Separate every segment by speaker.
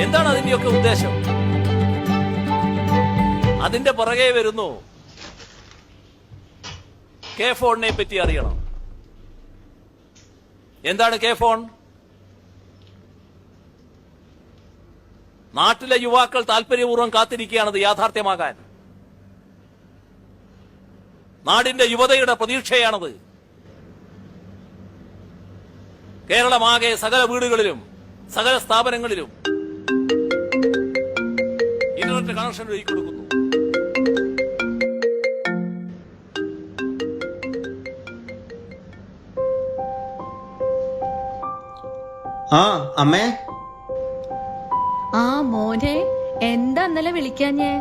Speaker 1: എന്താണ് അതിന്റെയൊക്കെ ഉദ്ദേശം? അതിന്റെ പുറകെ വരുന്നു കെ ഫോണിനെ പറ്റി അറിയണം. എന്താണ് കെ ഫോൺ? നാട്ടിലെ യുവാക്കൾ താല്പര്യപൂർവ്വം കാത്തിരിക്കുകയാണത് യാഥാർത്ഥ്യമാകാൻ. നാടിന്റെ യുവതയുടെ പ്രതീക്ഷയാണത്. കേരളമാകെ സകല വീടുകളിലും സകല സ്ഥാപനങ്ങളിലും ഇന്റർനെറ്റ് കണക്ഷൻ ഒരുക്കി കൊടുക്കുന്നു.
Speaker 2: ആ അമ്മേ.
Speaker 3: ആ മോനെ, എന്താ ഇന്നലെ വിളിക്കാഞ്ഞേ?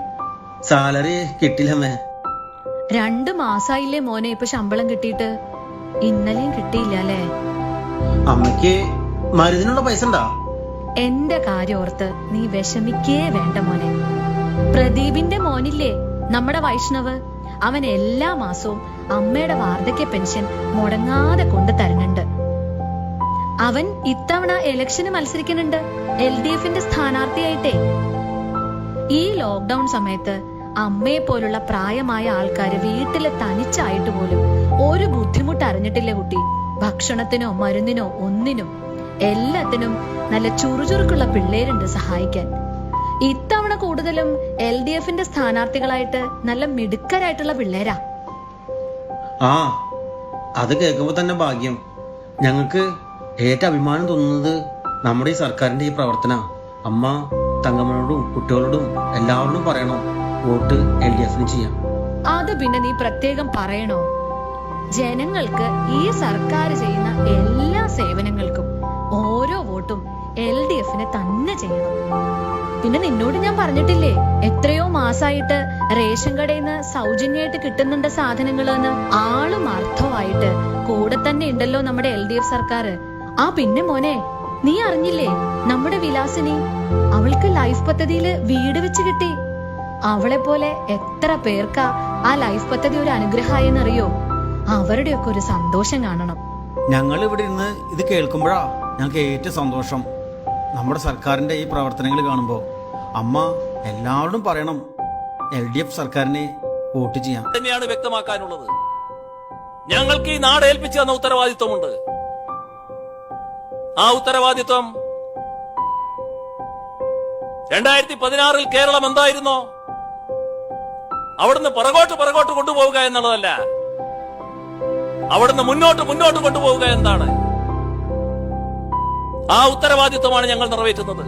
Speaker 2: സാലറി കിട്ടില്ലമ്മേ.
Speaker 3: 2 മാസായില്ലേ മോനെ ഇപ്പൊ ശമ്പളം കിട്ടിയിട്ട്? ഇന്നലെയും കിട്ടിയില്ല അല്ലേ?
Speaker 2: അമ്മയ്ക്ക് മരുന്നിനുള്ള പൈസ ഉണ്ടാ?
Speaker 3: എന്റെ കാര്യം ഓർത്ത് നീ വിഷമിക്കേ വേണ്ട മോനെ. പ്രദീപിന്റെ മോനില്ലേ, നമ്മുടെ വൈഷ്ണവ്, അവൻ എല്ലാ മാസവും അമ്മയുടെ വാർദ്ധക്യ പെൻഷൻ മുടങ്ങാതെ കൊണ്ട് തരുന്നുണ്ട്. അവൻ ഇത്തവണ ഇലക്ഷന് മത്സരിക്കുന്നുണ്ട്, LDFന്റെ സ്ഥാനാർത്ഥിയായിട്ടേ. ഈ ലോക്ക്ഡൌൺ സമയത്ത് അമ്മയെ പോലുള്ള പ്രായമായ ആൾക്കാര് വീട്ടില് തനിച്ചായിട്ട് പോലും ഒരു ബുദ്ധിമുട്ട് അറിഞ്ഞിട്ടില്ല കുട്ടി. ഭക്ഷണത്തിനോ മരുന്നിനോ ഒന്നിനും എല്ലാത്തിനും നല്ല ചുറുചുറുക്കുള്ള പിള്ളേരുണ്ട് സഹായിക്കാൻ. ഇത്തവണ കൂടുതലും LDFന്റെ സ്ഥാനാർത്ഥികളായിട്ട് നല്ല മിടുക്കരായിട്ടുള്ള പിള്ളേരാ.
Speaker 2: ആ, അത് കേൾക്കുമ്പോ തന്നെ ഭാഗ്യം. ഞങ്ങൾക്ക് ഏറ്റവും അഭിമാനം തോന്നുന്നത് നമ്മുടെ ഈ സർക്കാരിന്റെ ഈ പ്രവർത്തന. അമ്മ തങ്കമ്മനോടും കുട്ടികളോടും എല്ലാവരോടും പറയണം, വോട്ട് LDFന് ചെയ്യാം.
Speaker 3: അത് പിന്നെ നീ പ്രത്യേകം പറയണോ? ജനങ്ങൾക്ക് ഈ സർക്കാർ ചെയ്യുന്ന എല്ലാ സേവനങ്ങൾക്കും ഓരോ വോട്ടും LDFന് തന്നെ ചെയ്യണം. പിന്നെ നിന്നോട് ഞാൻ പറഞ്ഞിട്ടില്ലേ, എത്രയോ മാസായിട്ട് റേഷൻ കടയിൽ നിന്ന് സൗജന്യമായിട്ട് കിട്ടുന്നുണ്ട് സാധനങ്ങളെന്ന്. ആളും അർത്ഥമായിട്ട് കൂടെ തന്നെ ഉണ്ടല്ലോ നമ്മുടെ LDF സർക്കാർ. ആ പിന്നെ മോനെ, നീ അറിഞ്ഞില്ലേ, നമ്മുടെ വിലാസിനി, അവൾക്ക് ലൈഫ് പദ്ധതിയില് വീട് വെച്ച് കിട്ടി. അവളെ പോലെ എത്ര പേർക്കാ ആ ലൈഫ് പദ്ധതി ഒരു അനുഗ്രഹമായെന്നറിയോ? അവരുടെയൊക്കെ ഒരു സന്തോഷം കാണണം.
Speaker 4: ഞങ്ങൾ ഇവിടെ ഇരുന്ന് ഇത് കേൾക്കുമ്പോഴാ ഞങ്ങൾക്ക് ഏറ്റവും സന്തോഷം. നമ്മുടെ സർക്കാരിന്റെ ഈ പ്രവർത്തനങ്ങൾ കാണുമ്പോൾ അമ്മ എല്ലാവരോടും പറയണം, LDF സർക്കാരിനെ വോട്ട് ചെയ്യാം.
Speaker 1: തന്നെയാണ് വ്യക്തമാക്കാനുള്ളത്. ഞങ്ങൾക്ക് ഈ നാട് ഏൽപ്പിച്ചു തന്ന ഉത്തരവാദിത്വമുണ്ട്. ആ ഉത്തരവാദിത്വം 2016 കേരളം എന്തായിരുന്നോ അവിടുന്ന് പുറകോട്ട് കൊണ്ടുപോവുക എന്നുള്ളതല്ല, അവിടുന്ന് മുന്നോട്ട് കൊണ്ടുപോവുക എന്താണ്. ആ ഉത്തരവാദിത്വമാണ് ഞങ്ങൾ നിറവേറ്റുന്നത്.